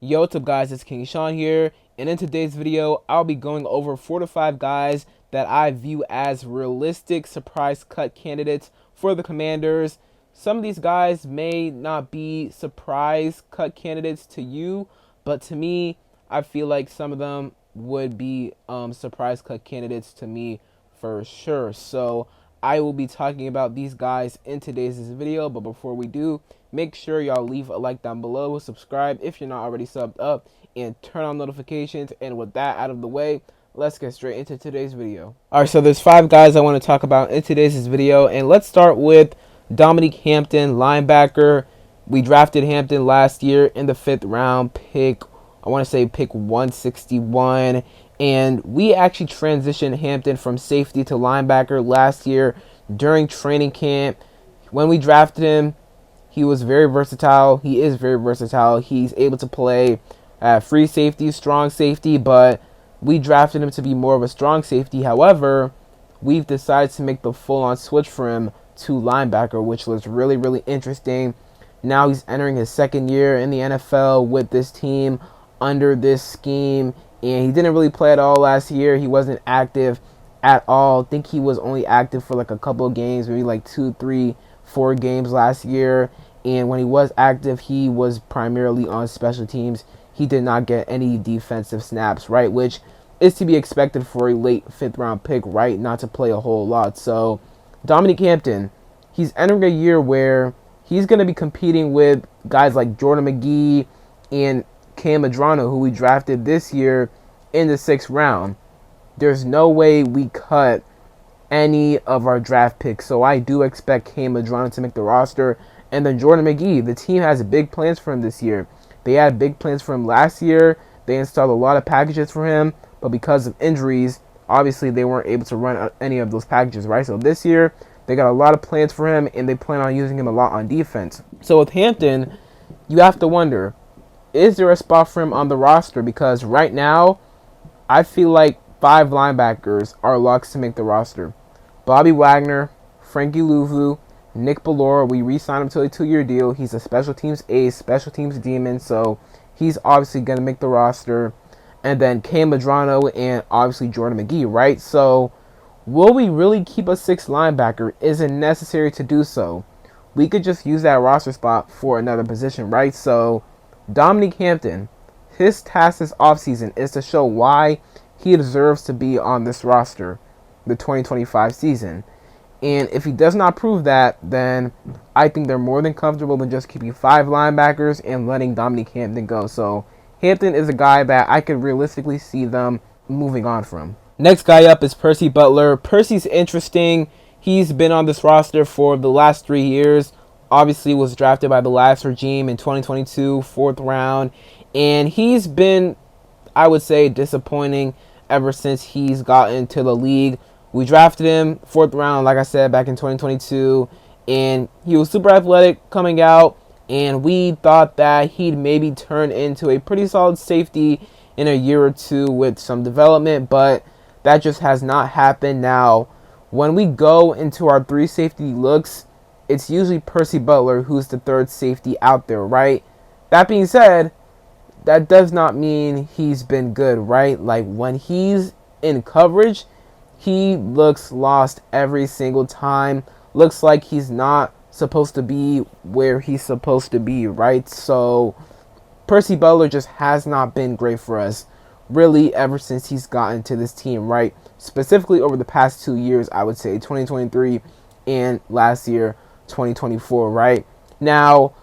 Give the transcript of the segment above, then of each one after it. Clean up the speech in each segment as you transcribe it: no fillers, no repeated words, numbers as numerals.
Yo, what's up guys, it's King Sean here, and in today's video, I'll be going over 4 to 5 guys that I view as realistic surprise cut candidates for the Commanders. Some of these guys may not be surprise cut candidates to you, but to me, I feel like some of them would be surprise cut candidates to me for sure. So I will be talking about these guys in today's video, but before we do, make sure y'all leave a like down below, subscribe if you're not already subbed up, and turn on notifications. And with that out of the way, let's get straight into today's video. Alright, so there's 5 guys I want to talk about in today's video, and let's start with Dominique Hampton, linebacker. We drafted Hampton last year in the 5th round, pick 161, and we actually transitioned Hampton from safety to linebacker last year during training camp. When we drafted him, he was very versatile. He is very versatile. He's able to play free safety, strong safety, but we drafted him to be more of a strong safety. However, we've decided to make the full-on switch for him to linebacker, which was really, really interesting. Now he's entering his 2nd year in the NFL with this team under this scheme, and he didn't really play at all last year. He wasn't active at all. I think he was only active for like a couple of games, maybe like 2, 3, 4 games last year. And when he was active, he was primarily on special teams. He did not get any defensive snaps, right? Which is to be expected for a late 5th round pick, right? Not to play a whole lot. So Dominique Hampton, he's entering a year where he's going to be competing with guys like Jordan McGee and Cam Medrano, who we drafted this year in the 6th round. There's no way we cut any of our draft picks. So I do expect Cam Medrano to make the roster. And then Jordan McGee, the team has big plans for him this year. They had big plans for him last year. They installed a lot of packages for him, but because of injuries, obviously they weren't able to run any of those packages, right? So this year, they got a lot of plans for him, and they plan on using him a lot on defense. So with Hampton, you have to wonder, is there a spot for him on the roster? Because right now, I feel like 5 linebackers are locks to make the roster. Bobby Wagner, Frankie Louvu, Nick Bellora, we re-signed him to a 2-year deal. He's a special teams ace, special teams demon, so he's obviously going to make the roster. And then Cam Medrano and obviously Jordan McGee, right? So will we really keep a 6th linebacker? Is it necessary to do so? We could just use that roster spot for another position, right? So Dominique Hampton, his task this offseason is to show why he deserves to be on this roster the 2025 season. And if he does not prove that, then I think they're more than comfortable than just keeping 5 linebackers and letting Dominique Hampton go. So Hampton is a guy that I could realistically see them moving on from. Next guy up is Percy Butler. Percy's interesting. He's been on this roster for the last 3 years. Obviously was drafted by the last regime in 2022, 4th round. And he's been, I would say, disappointing ever since he's gotten to the league. We drafted him 4th round, like I said, back in 2022, and he was super athletic coming out, and we thought that he'd maybe turn into a pretty solid safety in a year or 2 with some development, but that just has not happened. Now, when we go into our 3 safety looks, it's usually Percy Butler who's the 3rd safety out there, right? That being said, that does not mean he's been good, right? Like, when he's in coverage, he looks lost every single time. Looks like he's not supposed to be where he's supposed to be, right? So Percy Butler just has not been great for us, really, ever since he's gotten to this team, right? Specifically over the past 2 years, I would say, 2023 and last year, 2024, right? Now,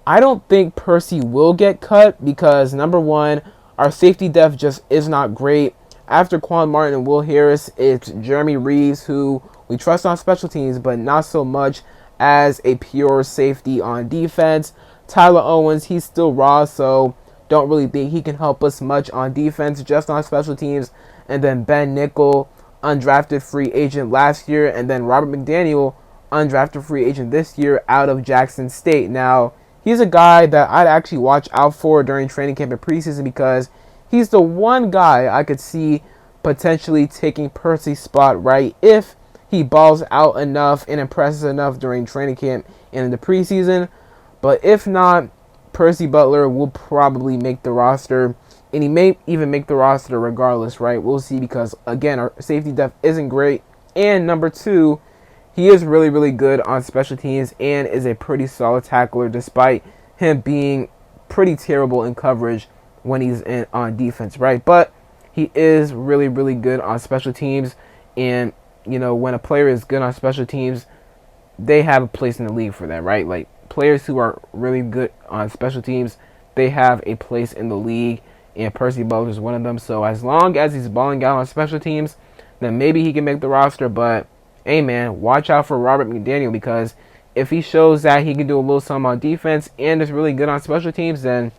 I don't think Percy will get cut because, number one, our safety depth just is not great. After Quan Martin and Will Harris, it's Jeremy Reeves, who we trust on special teams, but not so much as a pure safety on defense. Tyler Owens, he's still raw, so don't really think he can help us much on defense, just on special teams. And then Ben Nickel, undrafted free agent last year, and then Robert McDaniel, undrafted free agent this year out of Jackson State. Now, he's a guy that I'd actually watch out for during training camp and preseason because he's the one guy I could see potentially taking Percy's spot, right? If he balls out enough and impresses enough during training camp and in the preseason. But if not, Percy Butler will probably make the roster, and he may even make the roster regardless, right? We'll see, because, again, our safety depth isn't great. And number two, he is really, really good on special teams and is a pretty solid tackler, despite him being pretty terrible in coverage when he's on defense, right? But he is really, really good on special teams. And, when a player is good on special teams, they have a place in the league for that, right? Like, players who are really good on special teams, they have a place in the league, and Percy Butler is one of them. So as long as he's balling out on special teams, then maybe he can make the roster. But, hey, man, watch out for Robert McDaniel, because if he shows that he can do a little something on defense and is really good on special teams, then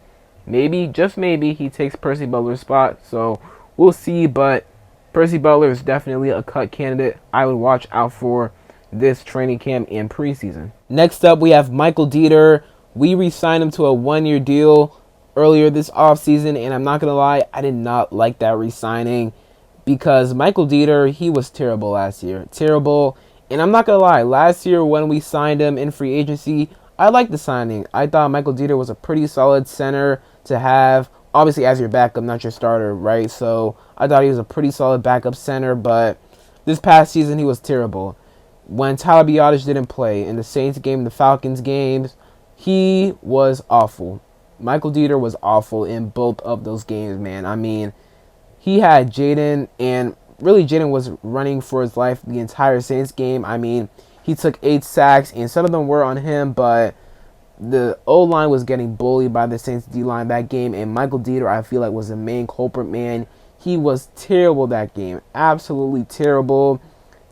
maybe, just maybe, he takes Percy Butler's spot. So we'll see, but Percy Butler is definitely a cut candidate I would watch out for this training camp and preseason. Next up, we have Michael Dieter. We re-signed him to a one-year deal earlier this offseason, and I'm not going to lie, I did not like that re-signing, because Michael Dieter, he was terrible last year. Terrible. And I'm not going to lie, last year when we signed him in free agency, I liked the signing. I thought Michael Dieter was a pretty solid center to have, obviously as your backup, not your starter, right? So I thought he was a pretty solid backup center, but this past season he was terrible. When Tyler Biadasz didn't play in the Saints game, the Falcons games, he was awful. Michael Dieter was awful in both of those games, man. I mean, he had Jaden, and really Jaden was running for his life the entire Saints game. I mean, he took 8 sacks, and some of them were on him, but the O-line was getting bullied by the Saints D-line that game, and Michael Dieter, I feel like, was the main culprit, man. He was terrible that game. Absolutely terrible.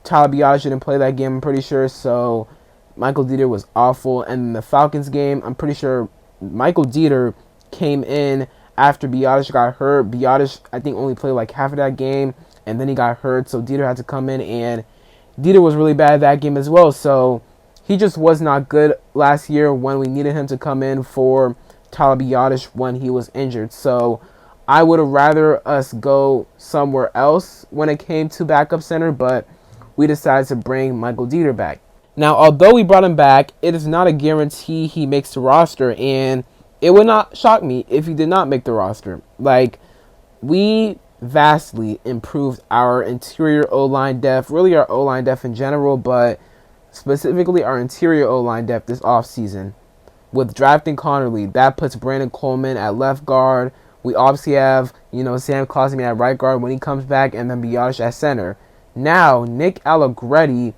Tyler Biadasz didn't play that game, I'm pretty sure, so Michael Dieter was awful. And in the Falcons game, I'm pretty sure Michael Dieter came in after Biadasz got hurt. Biadasz, I think, only played like half of that game, and then he got hurt, so Dieter had to come in, and Dieter was really bad that game as well. So he just was not good last year when we needed him to come in for Tyler Biadasz when he was injured. So I would have rather us go somewhere else when it came to backup center, but we decided to bring Michael Dieter back. Now, although we brought him back, it is not a guarantee he makes the roster, and it would not shock me if he did not make the roster. Like, we vastly improved our interior O-line depth, really our O-line depth in general, but specifically our interior O-line depth this offseason. With drafting Connerly, that puts Brandon Coleman at left guard. We obviously have, Sam Cosmi at right guard when he comes back, and then Biadasz at center. Now, Nick Allegretti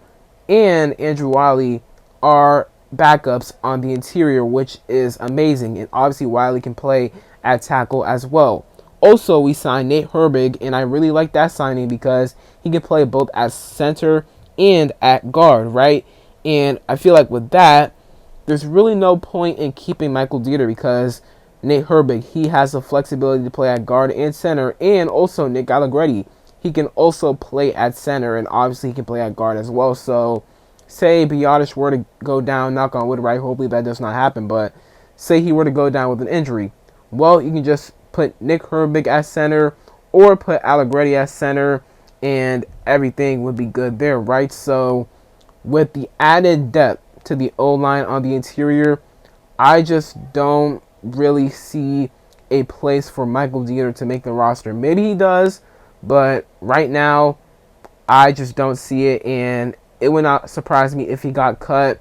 and Andrew Wiley are backups on the interior, which is amazing. And obviously, Wiley can play at tackle as well. Also, we signed Nate Herbig, and I really like that signing because he can play both at center and at guard, right? And I feel like with that, there's really no point in keeping Michael Dieter, because Nate Herbig, he has the flexibility to play at guard and center, and also Nick Allegretti, he can also play at center, and obviously he can play at guard as well. So, say Biadasz were to go down, knock on wood, right? Hopefully that does not happen, but say he were to go down with an injury. Well, you can just put Nick Herbig at center or put Allegretti at center, and everything would be good there, right? So, with the added depth to the O-line on the interior, I just don't really see a place for Michael Dieter to make the roster. Maybe he does, but right now, I just don't see it, and it would not surprise me if he got cut,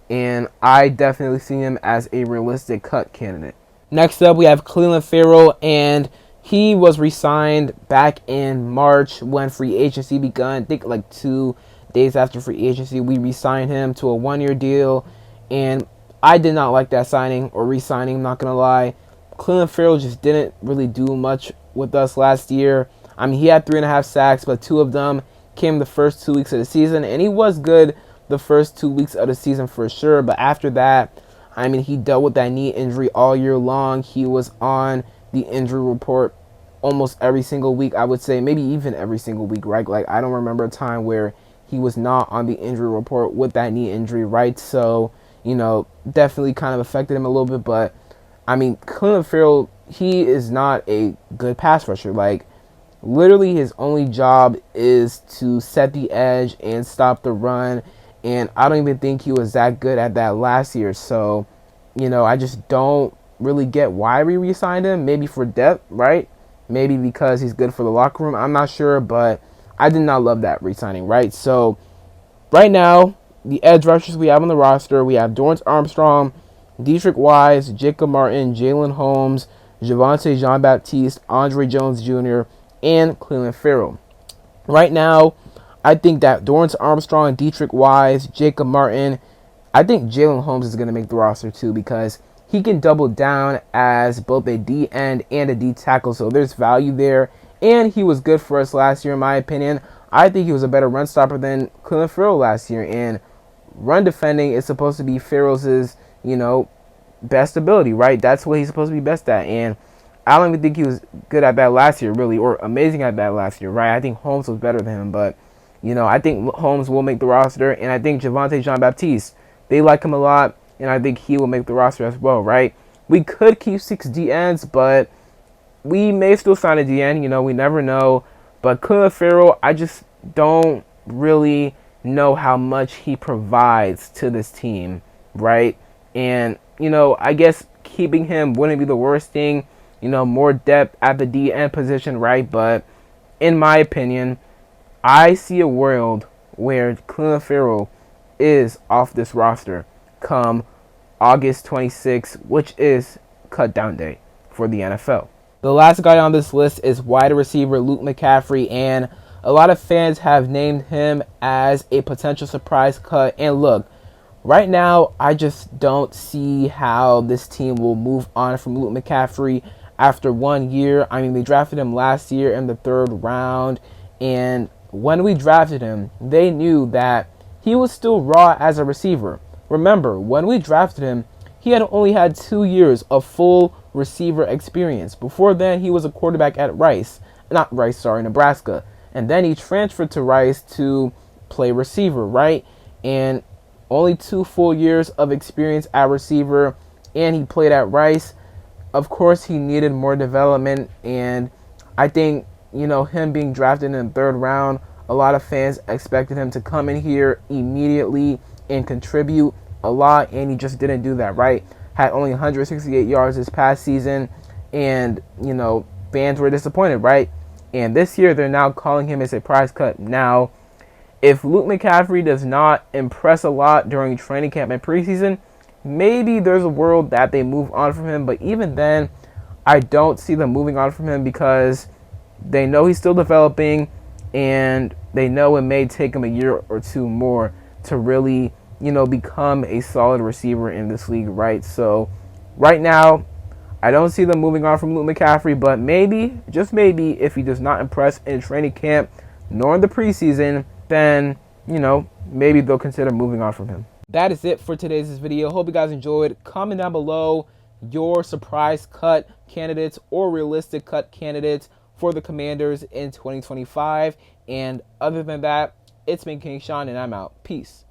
and I definitely see him as a realistic cut candidate. Next up, we have Clelin Ferrell, and he was re-signed back in March when free agency begun. I think like 2 days after free agency, we re-signed him to a one-year deal, and I did not like that signing or re-signing, I'm not going to lie. Clelin Ferrell just didn't really do much with us last year. I mean, he had 3.5 sacks, but 2 of them came the first 2 weeks of the season, and he was good the first 2 weeks of the season for sure, but after that, I mean, he dealt with that knee injury all year long. He was on the injury report almost every single week, I would say, maybe even every single week, right? Like, I don't remember a time where he was not on the injury report with that knee injury, right? So, definitely kind of affected him a little bit, but, I mean, Clelin Ferrell, he is not a good pass rusher. Like, literally his only job is to set the edge and stop the run, and I don't even think he was that good at that last year. So, I just don't really get why we re-signed him. Maybe for depth, right? Maybe because he's good for the locker room. I'm not sure, but I did not love that re-signing, right? So right now, the edge rushers we have on the roster, we have Dorrance Armstrong, Dietrich Wise, Jacob Martin, Jalen Holmes, Javonte Jean-Baptiste, Andre Jones Jr., and Cleveland Ferrell. Right now, I think that Dorrance Armstrong, Dietrich Wise, Jacob Martin, I think Jalen Holmes is going to make the roster too because he can double down as both a D end and a D tackle, so there's value there. And he was good for us last year, in my opinion. I think he was a better run stopper than Cleveland Ferrell last year. And run defending is supposed to be Ferrell's, best ability, right? That's what he's supposed to be best at. And I don't even think he was good at that last year, really, or amazing at that last year, right? I think Holmes was better than him, but, I think Holmes will make the roster. And I think Javonte Jean-Baptiste, they like him a lot, and I think he will make the roster as well, right? We could keep 6 DNs, but we may still sign a DN. We never know. But Cleveland Ferrell, I just don't really know how much he provides to this team, right? And, I guess keeping him wouldn't be the worst thing. More depth at the DN position, right? But in my opinion, I see a world where Cleveland Ferrell is off this roster come August 26th, which is cut down day for the NFL. The last guy on this list is wide receiver Luke McCaffrey, and a lot of fans have named him as a potential surprise cut. And look, right now, I just don't see how this team will move on from Luke McCaffrey after 1 year. I mean, we drafted him last year in the 3rd round, and when we drafted him, they knew that he was still raw as a receiver. Remember, when we drafted him, he had only had 2 years of full receiver experience. Before then, he was a quarterback at Nebraska. And then he transferred to Rice to play receiver, right? And only 2 full years of experience at receiver, and he played at Rice. Of course, he needed more development, and I think, him being drafted in the 3rd round, a lot of fans expected him to come in here immediately and contribute a lot, and he just didn't do that, right? Had only 168 yards this past season, and, fans were disappointed, right? And this year, they're now calling him a surprise cut. Now, if Luke McCaffrey does not impress a lot during training camp and preseason, maybe there's a world that they move on from him. But even then, I don't see them moving on from him because they know he's still developing, and they know it may take him a year or 2 more to really, become a solid receiver in this league, right? So right now, I don't see them moving on from Luke McCaffrey, but maybe, just maybe, if he does not impress in training camp nor in the preseason, then, maybe they'll consider moving on from him. That is it for today's video. Hope you guys enjoyed. Comment down below your surprise cut candidates or realistic cut candidates for the Commanders in 2025. And other than that, it's been King Sean, and I'm out. Peace.